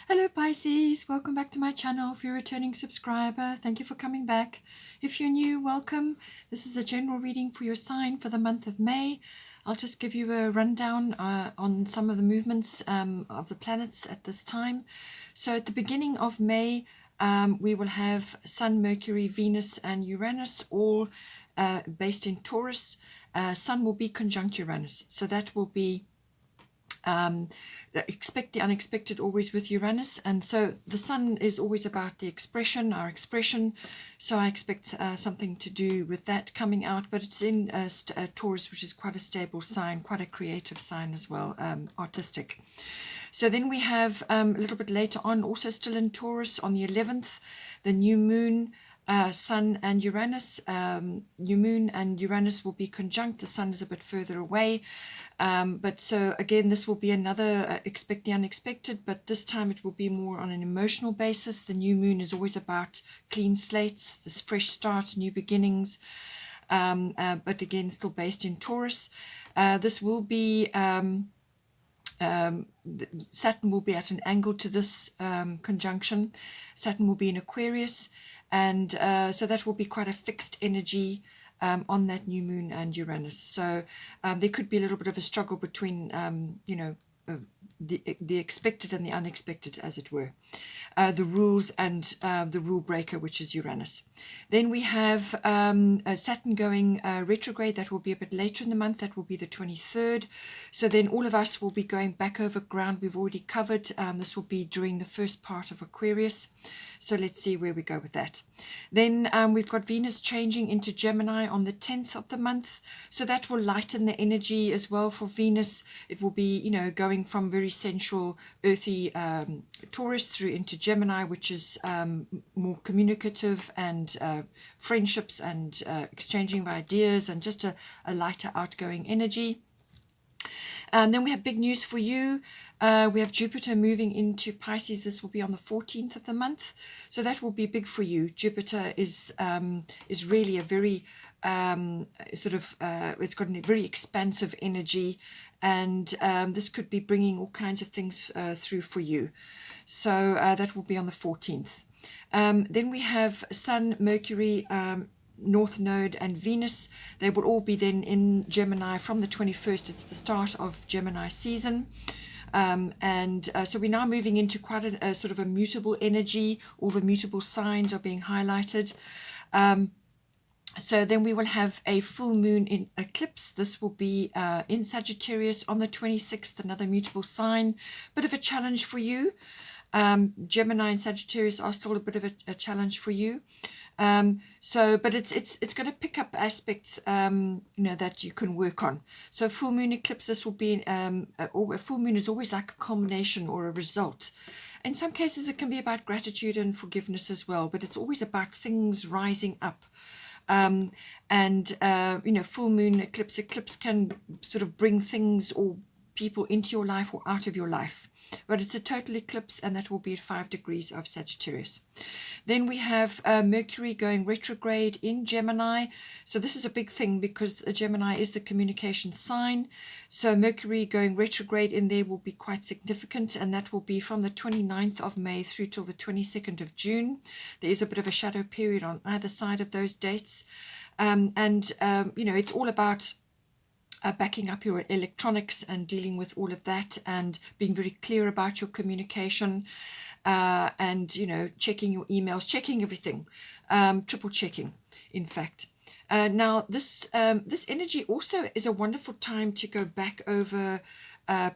Hello Pisces, welcome back to my channel. If you're a returning subscriber, thank you for coming back. If you're new, welcome. This is a general reading for your sign for the month of May. I'll just give you a rundown on some of the movements of the planets at this time. So at the beginning of May, we will have Sun, Mercury, Venus and Uranus all based in Taurus. Sun will be conjunct Uranus, so that will be expect the unexpected always with Uranus, and so the Sun is always about the expression, our expression, so I expect something to do with that coming out, but it's in Taurus, which is quite a stable sign, quite a creative sign as well, artistic. So then we have a little bit later on, also still in Taurus, on the 11th, the new moon, Sun and Uranus. New moon and Uranus will be conjunct. The Sun is a bit further away, but so again this will be another expect the unexpected, but this time it will be more on an emotional basis. The new moon is always about clean slates, this fresh start, new beginnings, but again still based in Taurus. This will be Saturn will be at an angle to this conjunction. Saturn will be in Aquarius, and so that will be quite a fixed energy on that new moon and Uranus. So there could be a little bit of a struggle between the expected and the unexpected, as it were, the rules and the rule breaker, which is Uranus. Then we have Saturn going retrograde. That will be a bit later in the month. That will be the 23rd. So then all of us will be going back over ground we've already covered. This will be during the first part of Aquarius. So let's see where we go with that. Then we've got Venus changing into Gemini on the 10th of the month. So that will lighten the energy as well for Venus. It will be, going from very sensual, earthy Taurus through into Gemini, which is more communicative and friendships and exchanging of ideas and just a lighter, outgoing energy. Then we have big news for you. We have Jupiter moving into Pisces. This will be on the 14th of the month. So that will be big for you. Jupiter is really a very it's got a very expansive energy, and this could be bringing all kinds of things through for you. So that will be on the 14th. Then we have Sun, Mercury, North Node and Venus. They will all be then in Gemini from the 21st. It's the start of Gemini season. So we're now moving into quite a sort of a mutable energy. All the mutable signs are being highlighted. So then we will have a full moon in eclipse. This will be in Sagittarius on the 26th, another mutable sign. Bit of a challenge for you. Gemini and Sagittarius are still a bit of a challenge for you. But it's going to pick up aspects that you can work on. So full moon eclipse, this will be a full moon is always like a culmination or a result. In some cases it can be about gratitude and forgiveness as well, but it's always about things rising up. Full moon eclipse can sort of bring things or people into your life or out of your life, but it's a total eclipse, and that will be at 5 degrees of Sagittarius. Then we have Mercury going retrograde in Gemini. So this is a big thing because Gemini is the communication sign. So Mercury going retrograde in there will be quite significant, and that will be from the 29th of May through till the 22nd of June. There is a bit of a shadow period on either side of those dates. It's all about backing up your electronics and dealing with all of that and being very clear about your communication, and checking your emails, checking everything, triple checking, in fact. Now this energy also is a wonderful time to go back over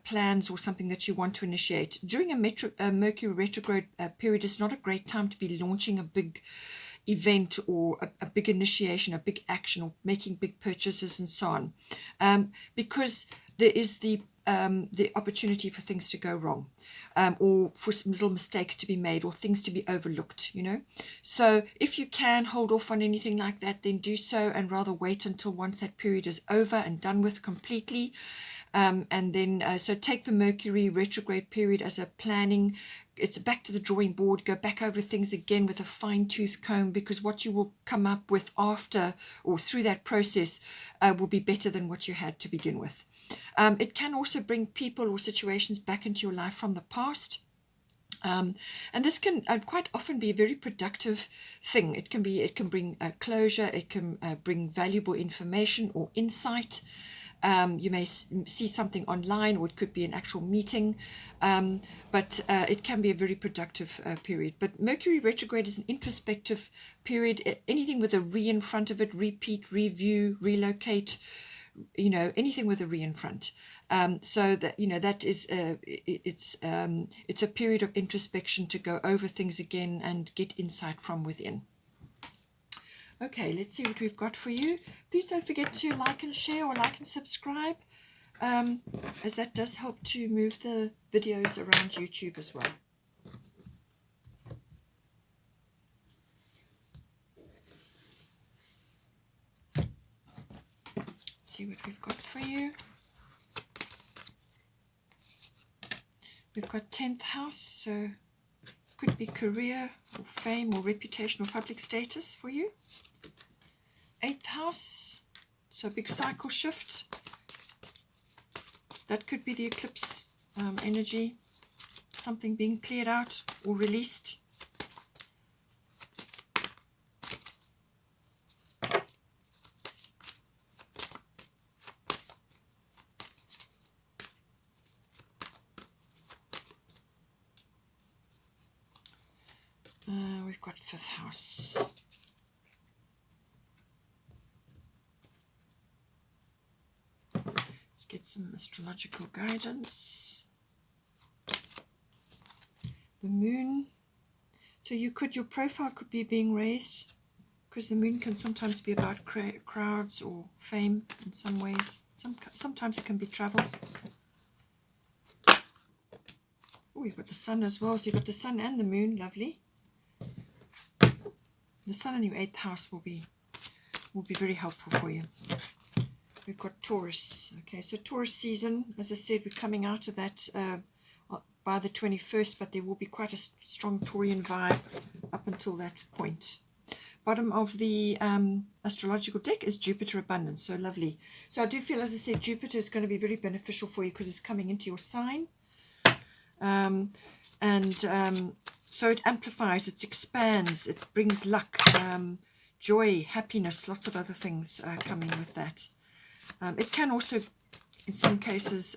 plans or something that you want to initiate. During a Mercury retrograde period is not a great time to be launching a big event or a big initiation, a big action, or making big purchases and so on, because there is the opportunity for things to go wrong, or for some little mistakes to be made, or things to be overlooked, So if you can hold off on anything like that, then do so, and rather wait until once that period is over and done with completely. So take the Mercury retrograde period as a planning. It's back to the drawing board. Go back over things again with a fine-tooth comb, because what you will come up with after or through that process will be better than what you had to begin with. It can also bring people or situations back into your life from the past. And this can quite often be a very productive thing. It can bring closure. It can bring valuable information or insight. You may see something online, or it could be an actual meeting, but it can be a very productive period. But Mercury retrograde is an introspective period. Anything with a re in front of it, repeat, review, relocate, anything with a re in front. So that that is it's a period of introspection to go over things again and get insight from within. Okay, let's see what we've got for you. Please don't forget to like and share, or like and subscribe, as that does help to move the videos around YouTube as well. Let's see what we've got for you. We've got 10th house, so could be career or fame or reputation or public status for you. 8th house, so a big cycle shift. That could be the eclipse energy, something being cleared out or released. We've got 5th house. Let's get some astrological guidance. The moon. So your profile could be being raised, because the moon can sometimes be about crowds or fame in some ways. Sometimes it can be travel. Oh, you've got the sun as well. So you've got the sun and the moon. Lovely. The sun in your 8th house will be very helpful for you. We've got Taurus. Okay, so Taurus season, as I said, we're coming out of that by the 21st, but there will be quite a strong Taurian vibe up until that point. Bottom of the astrological deck is Jupiter abundance. So lovely. So I do feel, as I said, Jupiter is going to be very beneficial for you because it's coming into your sign. So it amplifies, it expands, it brings luck, joy, happiness, lots of other things coming with that. It can also, in some cases,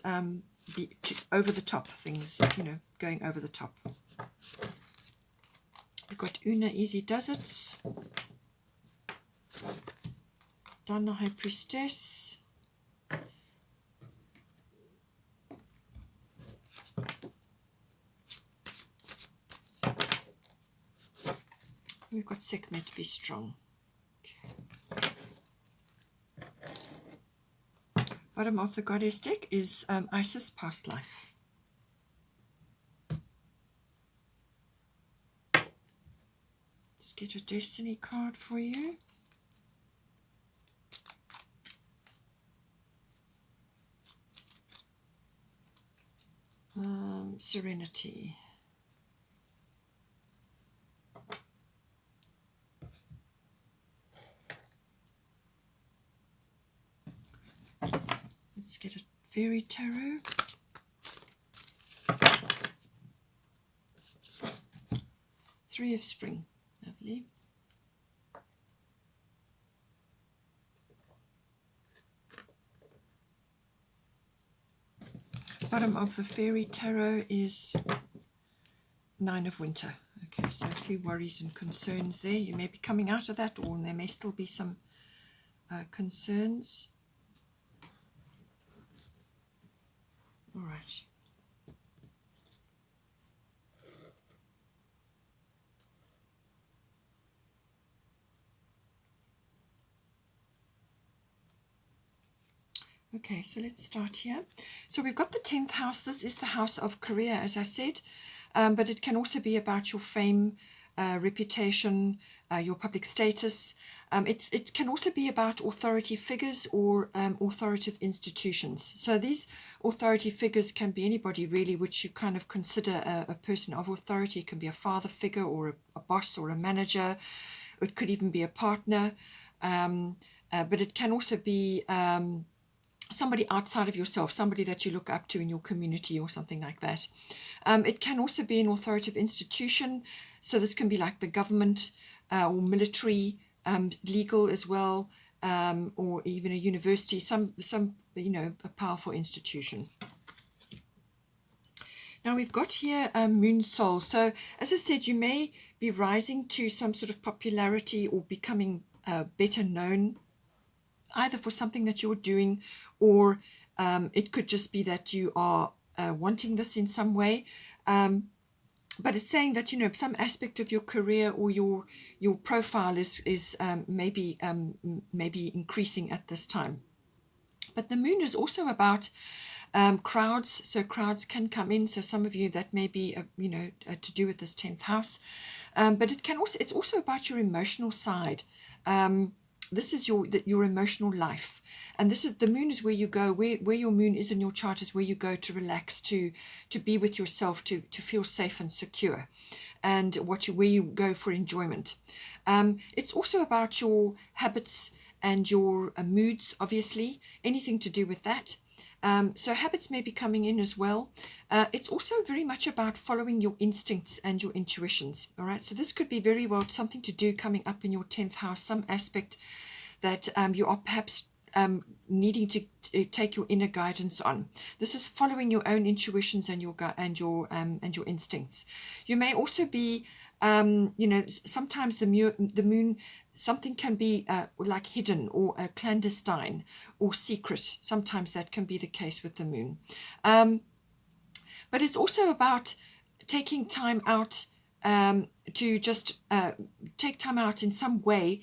be over the top things, going over the top. We've got Una Easy Does It, Donna High Priestess, we've got Sekhmet Be Strong. Okay. Bottom of the goddess deck is Isis Past Life. Let's get a destiny card for you. Serenity. Let's get a fairy tarot. Three of Spring. Lovely. Bottom of the fairy tarot is Nine of Winter. Okay, so a few worries and concerns there. You may be coming out of that, or there may still be some concerns. All right. Okay, so let's start here. So we've got the 10th house. This is the house of career, as I said, but it can also be about your fame, reputation, your public status. It can also be about authority figures or authoritative institutions. So these authority figures can be anybody really, which you kind of consider a person of authority. It can be a father figure or a boss or a manager. It could even be a partner, but it can also be somebody outside of yourself, somebody that you look up to in your community or something like that. It can also be an authoritative institution. So this can be like the government or military, legal as well, or even a university, some a powerful institution. Now we've got here Moon Soul. So as I said, you may be rising to some sort of popularity or becoming better known, either for something that you're doing, or it could just be that you are wanting this in some way. But it's saying that, some aspect of your career or your profile is maybe increasing at this time. But the moon is also about crowds, so crowds can come in. So some of you, that may be to do with this 10th house, but it's also about your emotional side. This is your emotional life, and this is the moon is where you go, where your moon is in your chart is where you go to relax, to be with yourself, to feel safe and secure, and where you go for enjoyment. It's also about your habits and your moods, obviously, anything to do with that. So habits may be coming in as well. It's also very much about following your instincts and your intuitions. All right. So this could be very well something to do coming up in your 10th house, some aspect that you are perhaps needing to take your inner guidance on. This is following your own intuitions and your instincts. You may also be sometimes the moon, something can be like hidden or clandestine or secret. Sometimes that can be the case with the moon. But it's also about taking time out to just take time out in some way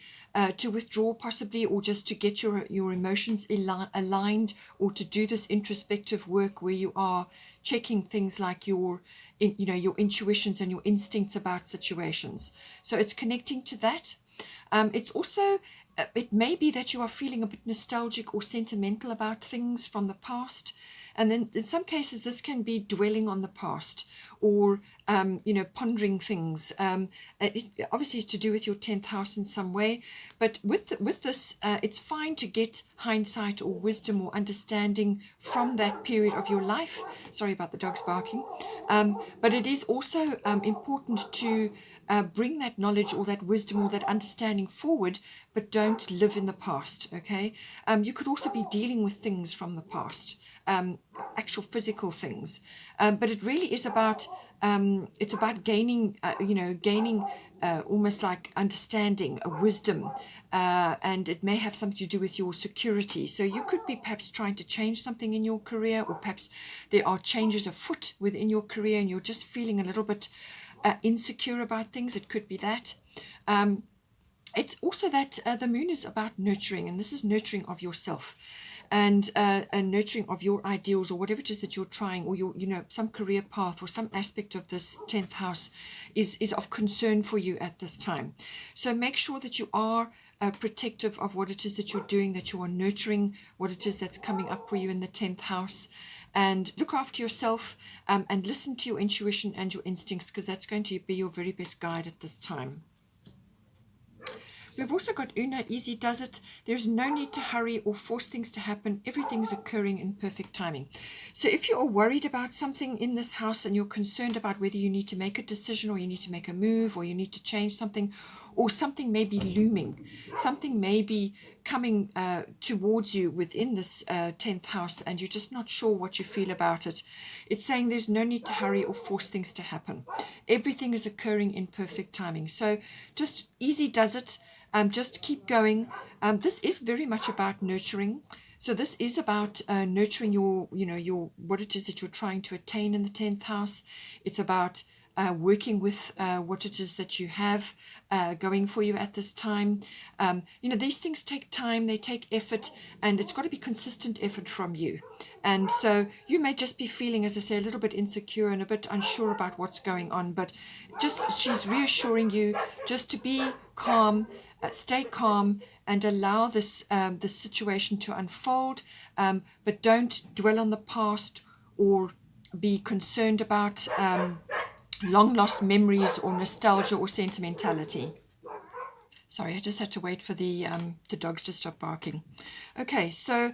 to withdraw possibly, or just to get your emotions aligned, or to do this introspective work where you are checking things like your intuitions and your instincts about situations. So it's connecting to that. It's also, it may be that you are feeling a bit nostalgic or sentimental about things from the past. And then in some cases, this can be dwelling on the past, or, pondering things. It obviously is to do with your 10th house in some way. But with this, it's fine to get hindsight or wisdom or understanding from that period of your life. Sorry about the dogs barking. But it is also important to bring that knowledge or that wisdom or that understanding forward, but don't live in the past, okay? You could also be dealing with things from the past, actual physical things. But it really is about, it's about gaining almost like understanding, a wisdom, and it may have something to do with your security. So you could be perhaps trying to change something in your career, or perhaps there are changes afoot within your career and you're just feeling a little bit insecure about things. It could be that. It's also that the moon is about nurturing, and this is nurturing of yourself, and nurturing of your ideals, or whatever it is that you're trying, or your some career path, or some aspect of this 10th house is of concern for you at this time. So make sure that you are protective of what it is that you're doing, that you are nurturing what it is that's coming up for you in the 10th house, and look after yourself, and listen to your intuition and your instincts, because that's going to be your very best guide at this time. We've also got Una, easy does it. There's no need to hurry or force things to happen. Everything is occurring in perfect timing. So if you are worried about something in this house, and you're concerned about whether you need to make a decision, or you need to make a move, or you need to change something, or something may be looming, something may be coming towards you within this 10th house, and you're just not sure what you feel about it, it's saying there's no need to hurry or force things to happen. Everything is occurring in perfect timing. So just easy does it. Just keep going. This is very much about nurturing. So this is about nurturing your what it is that you're trying to attain in the 10th house. It's about working with what it is that you have going for you at this time. These things take time, they take effort, and it's got to be consistent effort from you. And so you may just be feeling, as I say, a little bit insecure and a bit unsure about what's going on, but she's reassuring you just to be calm, stay calm, and allow this situation to unfold, but don't dwell on the past or be concerned about long lost memories or nostalgia or sentimentality. Sorry, I just had to wait for the dogs to stop barking. Okay, so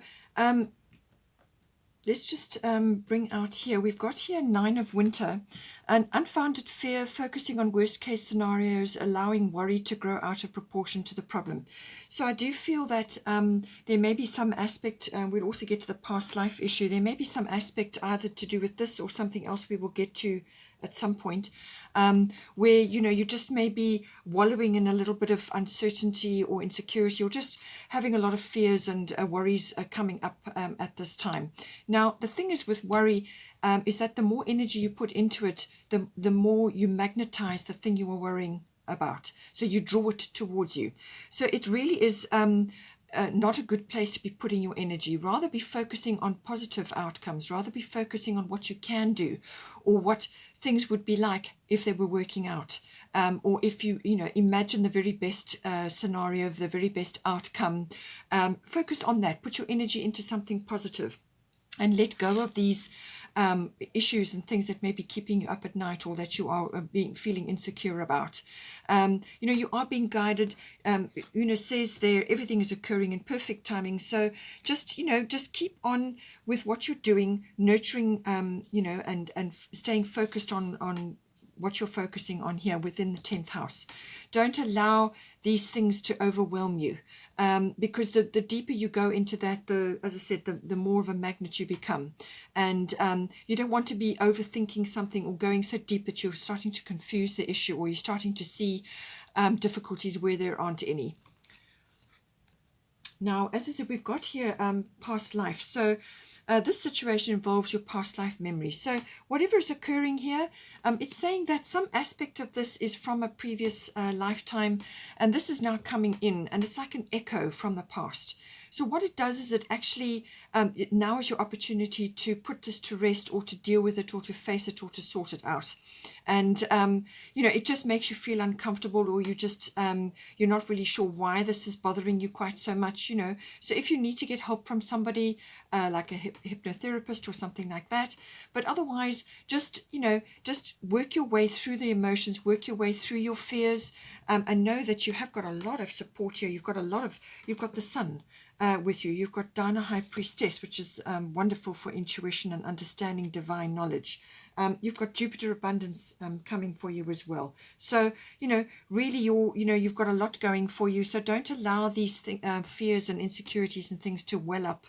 let's just bring out here. We've got here 9 of Winter, an unfounded fear, focusing on worst case scenarios, allowing worry to grow out of proportion to the problem. So I do feel that there may be some aspect, we'll also get to the past life issue, there may be some aspect either to do with this or something else we will get to at some point, where, you know, you just may be wallowing in a little bit of uncertainty or insecurity, or just having a lot of fears and worries coming up at this time. Now, the thing is with worry is that the more energy you put into it, the more you magnetize the thing you are worrying about. So you draw it towards you. So it really is not a good place to be putting your energy. Rather be focusing on positive outcomes. Rather be focusing on what you can do, or what things would be like if they were working out. Or if you imagine the very best scenario, the very best outcome. Focus on that. Put your energy into something positive. And let go of these issues and things that may be keeping you up at night, or that you are feeling insecure about. You are being guided. Says there, everything is occurring in perfect timing. So just keep on with what you're doing, nurturing, and staying focused on what you're focusing on here within the 10th house. Don't allow these things to overwhelm you, because the deeper you go into that, as I said, the more of a magnet you become. And you don't want to be overthinking something or going so deep that you're starting to confuse the issue, or you're starting to see difficulties where there aren't any. Now, as I said, we've got here past life. So this situation involves your past life memory. So whatever is occurring here, it's saying that some aspect of this is from a previous lifetime, and this is now coming in, and it's like an echo from the past. So what it does is it actually, now is your opportunity to put this to rest, or to deal with it, or to face it, or to sort it out. And, it just makes you feel uncomfortable, or you just, you're not really sure why this is bothering you quite so much, So if you need to get help from somebody, like a hypnotherapist or something like that, but otherwise, just work your way through the emotions, work your way through your fears, and know that you have got a lot of support here. You've got the sun with you. You've got Dinah High Priestess, which is wonderful for intuition and understanding divine knowledge. You've got Jupiter Abundance coming for you as well. So, really you've got a lot going for you. So don't allow these fears and insecurities and things to well up,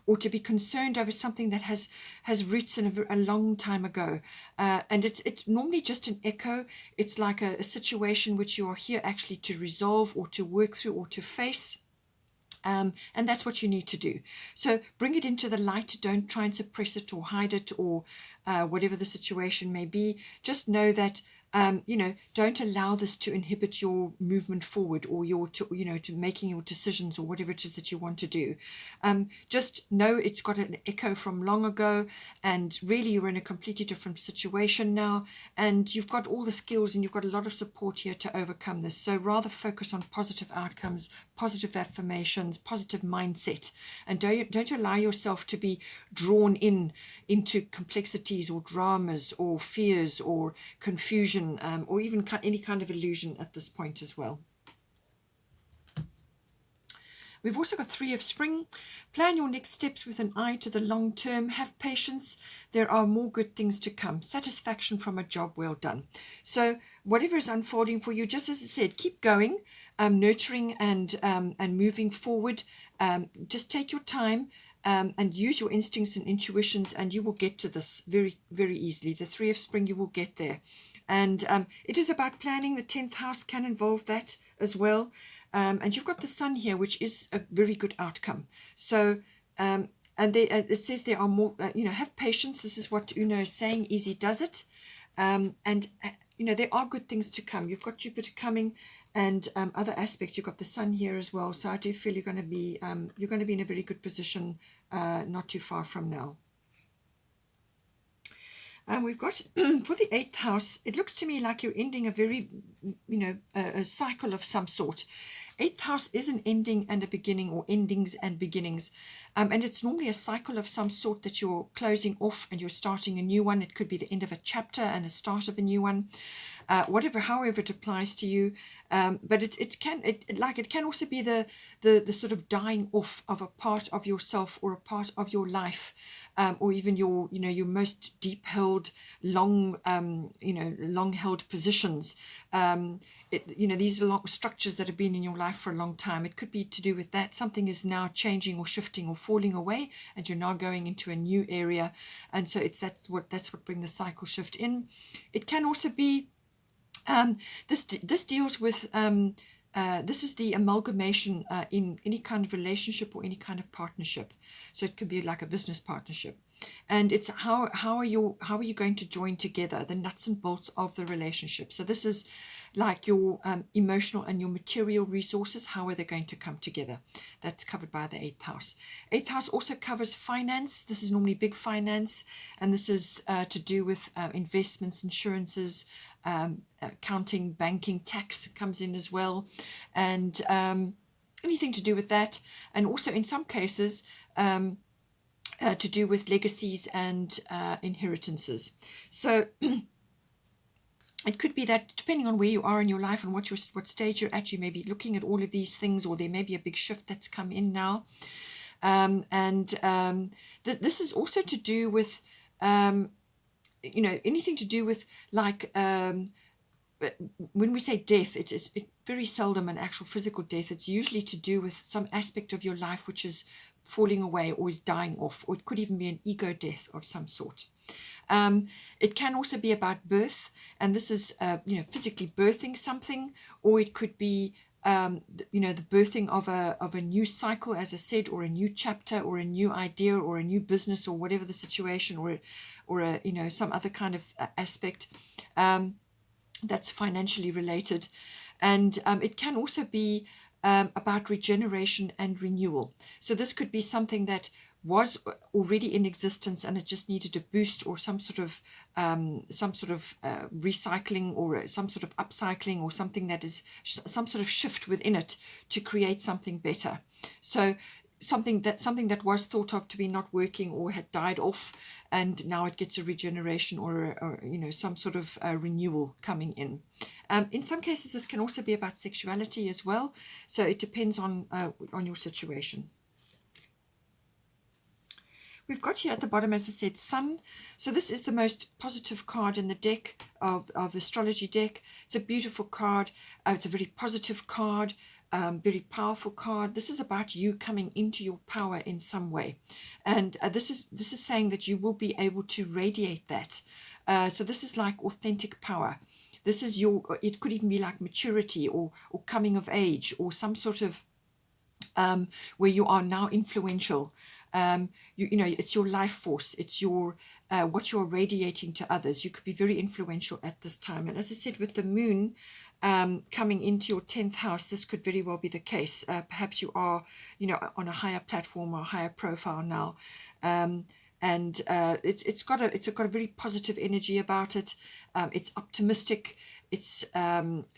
or to be concerned over something that has roots in a long time ago. And it's normally just an echo. It's like a situation which you are here actually to resolve, or to work through, or to face. And that's what you need to do. So bring it into the light. Don't try and suppress it or hide it, or whatever the situation may be. Just know that, don't allow this to inhibit your movement forward, or to making your decisions, or whatever it is that you want to do. Just know it's got an echo from long ago, and really you're in a completely different situation now, and you've got all the skills, and you've got a lot of support here to overcome this. So rather focus on positive outcomes, positive affirmations, positive mindset, and don't allow yourself to be drawn into complexities, or dramas, or fears, or confusion, or even any kind of illusion at this point as well. We've also got 3 of Spring. Plan your next steps with an eye to the long term. Have patience. There are more good things to come. Satisfaction from a job well done. So whatever is unfolding for you, just as I said, keep going, nurturing and moving forward. Just take your time. And use your instincts and intuitions, and you will get to this very, very easily. The 3 of Spring, you will get there. And it is about planning. The 10th house can involve that as well. And you've got the sun here, which is a very good outcome. So, it says there are more, have patience. This is what Uno is saying. Easy does it. And there are good things to come. You've got Jupiter coming, and other aspects. You've got the sun here as well. So I do feel you're going to be in a very good position, not too far from now. We've got for the 8th house, it looks to me like you're ending a very, a cycle of some sort. 8th house is an ending and a beginning, or endings and beginnings. And it's normally a cycle of some sort that you're closing off and you're starting a new one. It could be the end of a chapter and a start of a new one. However it applies to you, but it can also be the sort of dying off of a part of yourself or a part of your life, or even your most deep held, long held positions. These are long structures that have been in your life for a long time. It could be to do with that something is now changing or shifting or falling away, and you're now going into a new area, and so that's what brings the cycle shift in. It can also be this deals with this is the amalgamation in any kind of relationship or any kind of partnership. So it could be like a business partnership, and it's how are you going to join together the nuts and bolts of the relationship. So this is like your emotional and your material resources. How are they going to come together? That's covered by the 8th house. 8th house also covers finance. This is normally big finance, and this is to do with investments, insurances, accounting, banking, tax comes in as well, and anything to do with that, and also in some cases to do with legacies and inheritances. So it could be that depending on where you are in your life and what stage you're at, you may be looking at all of these things, or there may be a big shift that's come in now. This is also to do with anything to do with like when we say death, it's very seldom an actual physical death. It's usually to do with some aspect of your life which is falling away or is dying off, or it could even be an ego death of some sort. It can also be about birth, and this is physically birthing something, or it could be the birthing of a new cycle, as I said, or a new chapter, or a new idea, or a new business, or whatever the situation, or a some other kind of aspect that's financially related. And it can also be about regeneration and renewal. So this could be something that was already in existence and it just needed a boost, or some sort of recycling, or some sort of upcycling, or something that is some sort of shift within it to create something better. So something that was thought of to be not working or had died off, and now it gets a regeneration or some sort of renewal coming in. In some cases, this can also be about sexuality as well. So it depends on your situation. We've got here at the bottom, as I said, Sun. So this is the most positive card in the deck of astrology deck. It's a beautiful card. It's a very positive card, very powerful card. This is about you coming into your power in some way, and this is saying that you will be able to radiate that. So this is like authentic power. This is it could even be like maturity or coming of age, or some sort of where you are now influential. It's your life force. It's your what you're radiating to others. You could be very influential at this time. And as I said, with the moon coming into your 10th house, this could very well be the case. Perhaps you are, on a higher platform or a higher profile now. It's got a very positive energy about it. It's optimistic. It's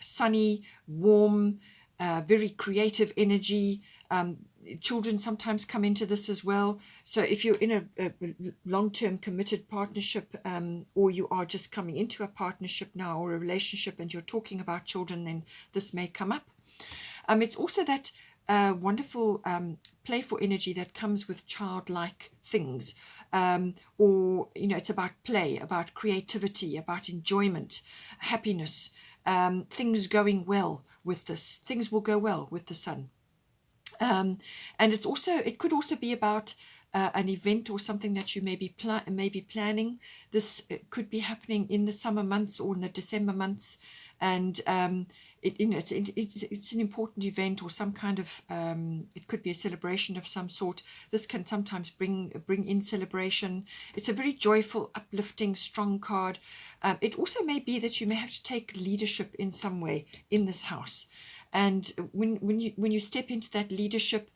sunny, warm, very creative energy. Children sometimes come into this as well. So if you're in a long-term committed partnership, or you are just coming into a partnership now, or a relationship, and you're talking about children, then this may come up. It's also that wonderful playful energy that comes with childlike things, or it's about play, about creativity, about enjoyment, happiness, things going well with this. Things will go well with the sun. And it could also be about an event or something that you may be planning. This could be happening in the summer months or in the December months, and it's an important event, or some kind of it could be a celebration of some sort. This can sometimes bring in celebration. It's a very joyful, uplifting, strong card. It also may be that you may have to take leadership in some way in this house. And when you step into that leadership,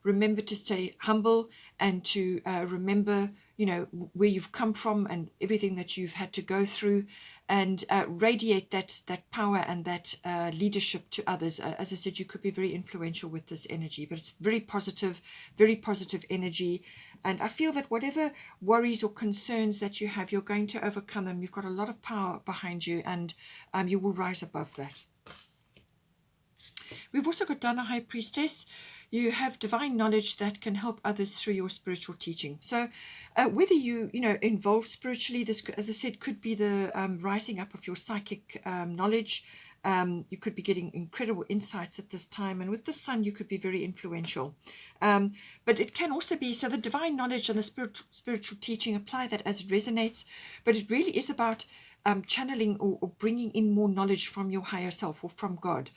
remember to stay humble, and to remember you know, where you've come from and everything that you've had to go through, and radiate that power and that leadership to others. As I said, you could be very influential with this energy, but it's very positive energy. And I feel that whatever worries or concerns that you have, you're going to overcome them. You've got a lot of power behind you, and you will rise above that. We've also got Dana, High Priestess. You have divine knowledge that can help others through your spiritual teaching. So whether you involved spiritually, this, as I said, could be the rising up of your psychic knowledge. You could be getting incredible insights at this time. And with the sun, you could be very influential. But it can also be, so the divine knowledge and the spiritual teaching, apply that as it resonates. But it really is about channeling or bringing in more knowledge from your higher self or from God.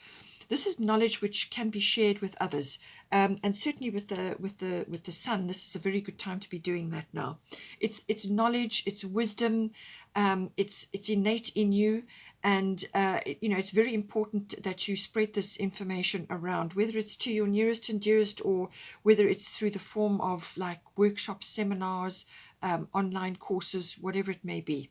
This is knowledge which can be shared with others, and certainly with the sun, this is a very good time to be doing that now. It's knowledge, it's wisdom, it's innate in you, and it's very important that you spread this information around, whether it's to your nearest and dearest, or whether it's through the form of like workshops, seminars, online courses, whatever it may be.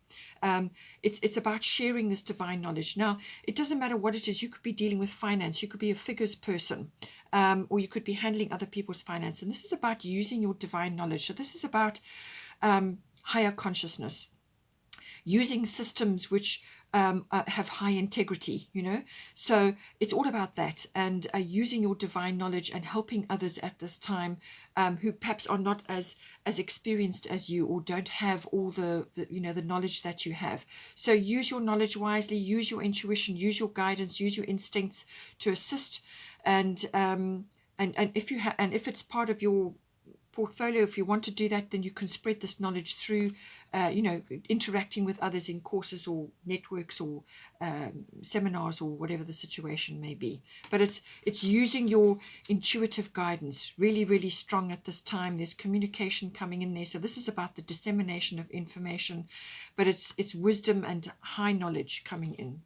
It's about sharing this divine knowledge. Now, it doesn't matter what it is. You could be dealing with finance. You could be a figures person, or you could be handling other people's finance. And this is about using your divine knowledge. So this is about higher consciousness, using systems which have high integrity, so it's all about that, and using your divine knowledge and helping others at this time who perhaps are not as experienced as you, or don't have all the knowledge that you have. So use your knowledge wisely, use your intuition, use your guidance, use your instincts to assist, and if it's part of your portfolio, if you want to do that, then you can spread this knowledge through interacting with others in courses or networks or seminars or whatever the situation may be. But it's using your intuitive guidance really, really strong at this time. There's communication coming in there, so this is about the dissemination of information, but it's wisdom and high knowledge coming in.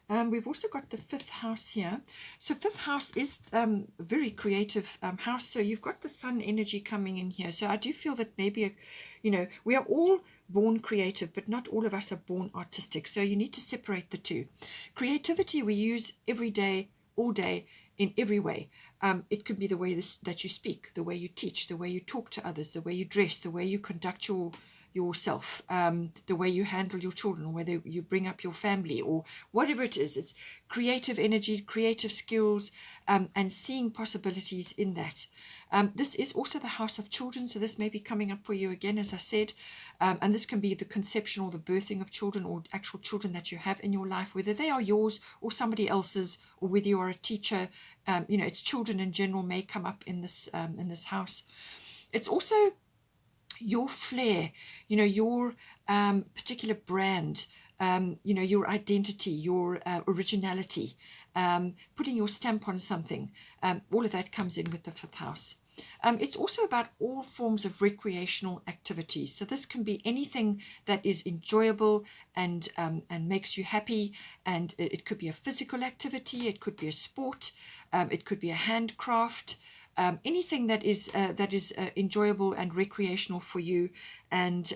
We've also got the 5th house here. So 5th house is a very creative house. So you've got the sun energy coming in here. So I do feel that maybe, we are all born creative, but not all of us are born artistic. So you need to separate the two. Creativity we use every day, all day, in every way. It could be the way that you speak, the way you teach, the way you talk to others, the way you dress, the way you conduct yourself, the way you handle your children, or whether you bring up your family, or whatever it is. It's creative energy, creative skills, and seeing possibilities in that. This is also the house of children, so this may be coming up for you again, as I said, and this can be the conception or the birthing of children, or actual children that you have in your life, whether they are yours or somebody else's, or whether you are a teacher. It's children in general may come up in this house. It's also your flair, your particular brand, your identity, your originality, putting your stamp on something. All of that comes in with the 5th house. It's also about all forms of recreational activities. So this can be anything that is enjoyable and makes you happy. And it could be a physical activity. It could be a sport. It could be a handcraft. Anything that is enjoyable and recreational for you, and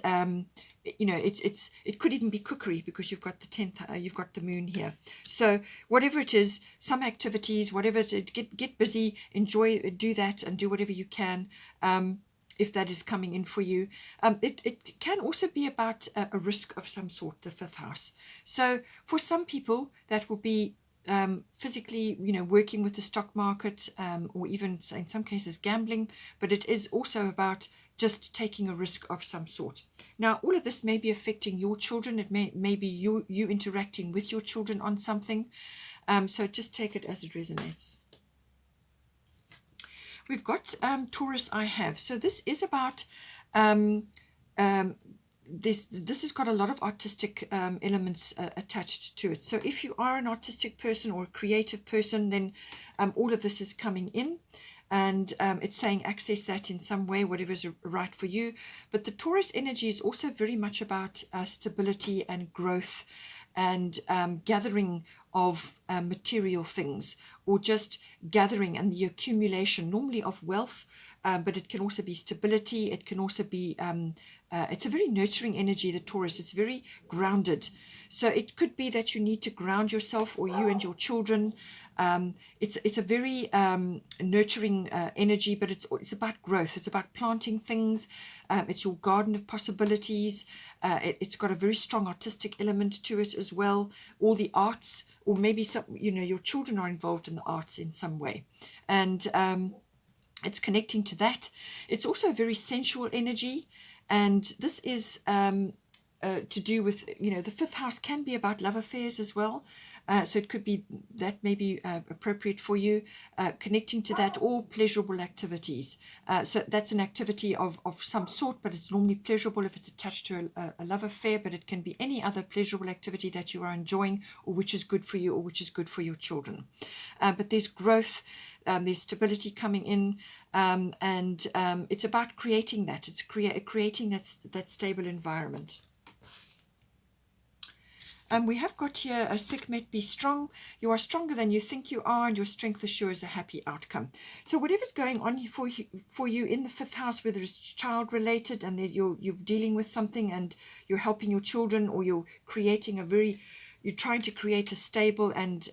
it could even be cookery, because you've got the 10th, you've got the moon here. So whatever it is, some activities, whatever it is, get busy, enjoy, do that, and do whatever you can. If that is coming in for you. It can also be about a risk of some sort, the 5th house. So for some people, that will be physically, working with the stock market, or even in some cases gambling, but it is also about just taking a risk of some sort. Now, all of this may be affecting your children. It may be you interacting with your children on something. So just take it as it resonates. We've got Taurus I have. So this is about this has got a lot of artistic elements attached to it. So if you are an artistic person or a creative person, then all of this is coming in, and it's saying access that in some way, whatever is right for you. But the Taurus energy is also very much about stability and growth, and gathering of material things, or just gathering and the accumulation normally of wealth, but it can also be stability. It can also be, it's a very nurturing energy, the Taurus. It's very grounded. So it could be that you need to ground yourself, or you and your children. It's a very nurturing energy, but it's about growth. It's about planting things. It's your garden of possibilities. It's got a very strong artistic element to it as well, or the arts, or maybe some, your children are involved in the arts in some way, and it's connecting to that. It's also a very sensual energy, and this is to do with, the fifth house can be about love affairs as well. So it could be that may be appropriate for you, connecting to that, or pleasurable activities. So that's an activity of some sort, but it's normally pleasurable if it's attached to a love affair, but it can be any other pleasurable activity that you are enjoying, or which is good for you, or which is good for your children. But there's growth, there's stability coming in, and it's about creating that. It's creating that stable environment. We have got here a Sekhmet, be strong. You are stronger than you think you are, and your strength assures a happy outcome. So whatever's going on for you in the fifth house, whether it's child related and you're dealing with something and you're helping your children, or you're trying to create a stable and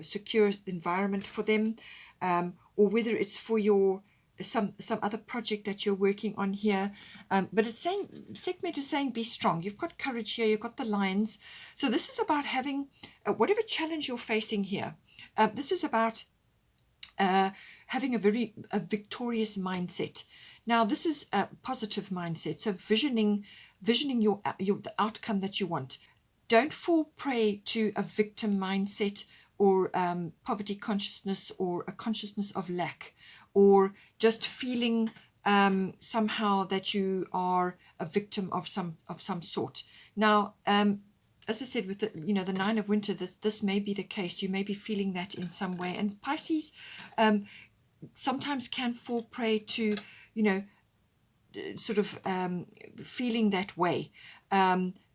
secure environment for them, or whether it's for your some other project that you're working on here, but it's saying, Sekhmet is saying, be strong. You've got courage here, you've got the lions. So this is about having whatever challenge you're facing here, this is about having a victorious mindset. Now this is a positive mindset, so visioning your the outcome that you want. Don't fall prey to a victim mindset, or poverty consciousness, or a consciousness of lack, or just feeling somehow that you are a victim of some sort. Now, as I said, with the Nine of Winter, this may be the case. You may be feeling that in some way, and Pisces sometimes can fall prey to sort of feeling that way.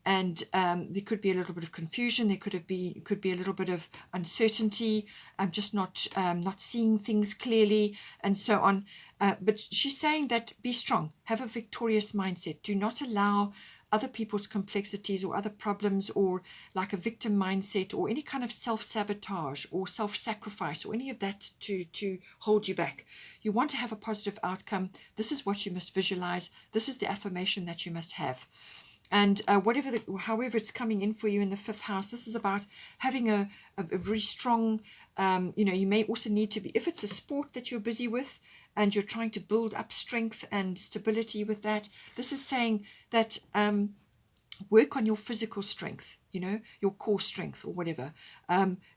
And there could be a little bit of confusion. There could be a little bit of uncertainty, just not seeing things clearly, and so on. But she's saying that be strong, have a victorious mindset. Do not allow other people's complexities or other problems, or like a victim mindset, or any kind of self-sabotage or self-sacrifice, or any of that to hold you back. You want to have a positive outcome. This is what you must visualize. This is the affirmation that you must have. And however it's coming in for you in the fifth house, this is about having a very strong, you may also need to be, if it's a sport that you're busy with and you're trying to build up strength and stability with that, this is saying that work on your physical strength, your core strength, or whatever.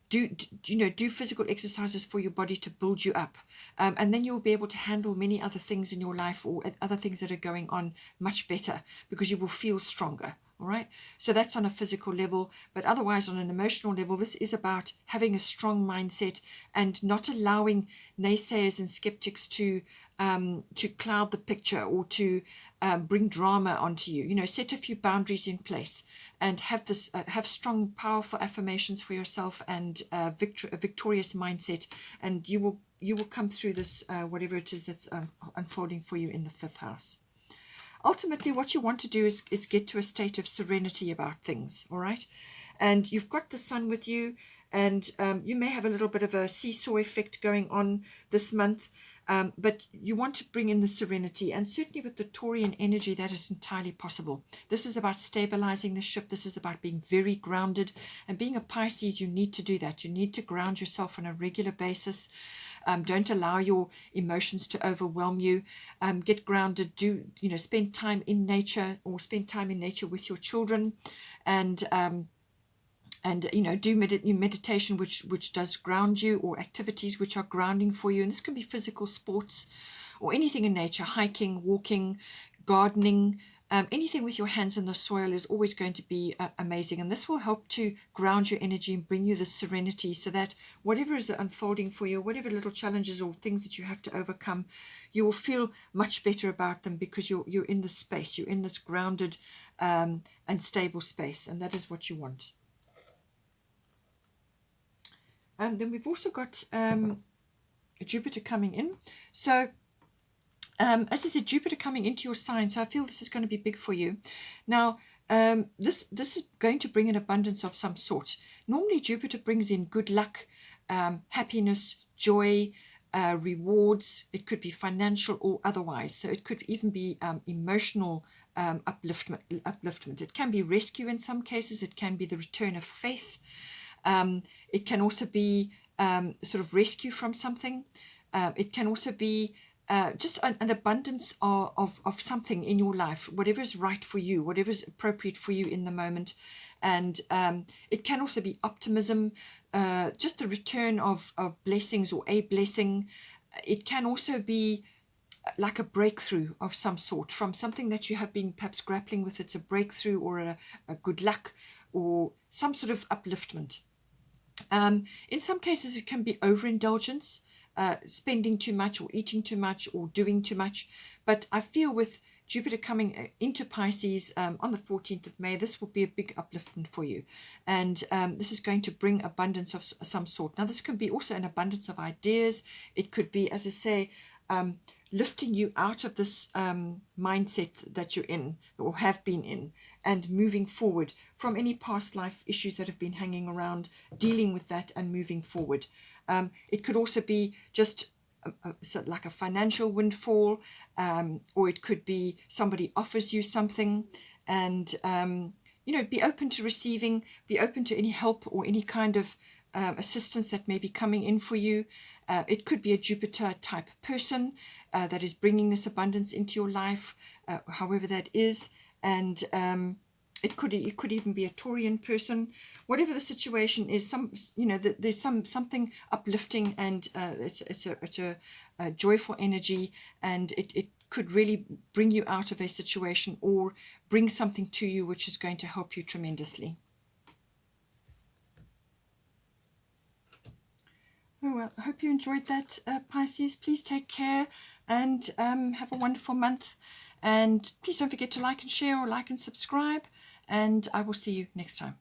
Do physical exercises for your body to build you up, and then you'll be able to handle many other things in your life, or other things that are going on, much better, because you will feel stronger. All right, so that's on a physical level, but otherwise on an emotional level, this is about having a strong mindset and not allowing naysayers and skeptics to cloud the picture, or to bring drama onto you. Set a few boundaries in place, and have strong, powerful affirmations for yourself, and a victorious mindset, and you will come through this, whatever it is that's unfolding for you in the fifth house. Ultimately, what you want to do is get to a state of serenity about things, all right? And you've got the sun with you, and you may have a little bit of a seesaw effect going on this month, but you want to bring in the serenity, and certainly with the Taurian energy, that is entirely possible. This is about stabilizing the ship. This is about being very grounded, and being a Pisces, you need to do that. You need to ground yourself on a regular basis. Don't allow your emotions to overwhelm you. Get grounded. Spend time in nature, or spend time in nature with your children, and do meditation, which does ground you, or activities which are grounding for you. And this can be physical sports, or anything in nature, hiking, walking, gardening. Anything with your hands in the soil is always going to be amazing, and this will help to ground your energy and bring you the serenity, so that whatever is unfolding for you, whatever little challenges or things that you have to overcome, you will feel much better about them, because you're in this space, you're in this grounded and stable space, and that is what you want. Then we've also got Jupiter coming in. So as I said, Jupiter coming into your sign, so I feel this is going to be big for you. Now, this is going to bring an abundance of some sort. Normally, Jupiter brings in good luck, happiness, joy, rewards. It could be financial or otherwise. So it could even be emotional upliftment. It can be rescue in some cases. It can be the return of faith. It can also be sort of rescue from something. It can also be just an abundance of something in your life, whatever is right for you, whatever is appropriate for you in the moment. And it can also be optimism, just the return of blessings or a blessing. It can also be like a breakthrough of some sort from something that you have been perhaps grappling with. It's a breakthrough or a good luck or some sort of upliftment. In some cases, it can be overindulgence. Spending too much or eating too much or doing too much. But I feel with Jupiter coming into Pisces on the 14th of May, this will be a big upliftment for you. And this is going to bring abundance of some sort. Now, this can be also an abundance of ideas. It could be, as I say, lifting you out of this mindset that you're in or have been in and moving forward from any past life issues that have been hanging around, dealing with that and moving forward. It could also be just like a financial windfall, or it could be somebody offers you something and, be open to receiving, be open to any help or any kind of assistance that may be coming in for you. It could be a Jupiter type person that is bringing this abundance into your life, however that is. And it could even be a Taurian person. Whatever the situation is, there's something uplifting, and it's a joyful energy, and it could really bring you out of a situation or bring something to you which is going to help you tremendously. Oh, well, I hope you enjoyed that, Pisces. Please take care and have a wonderful month. And please don't forget to like and share or like and subscribe. And I will see you next time.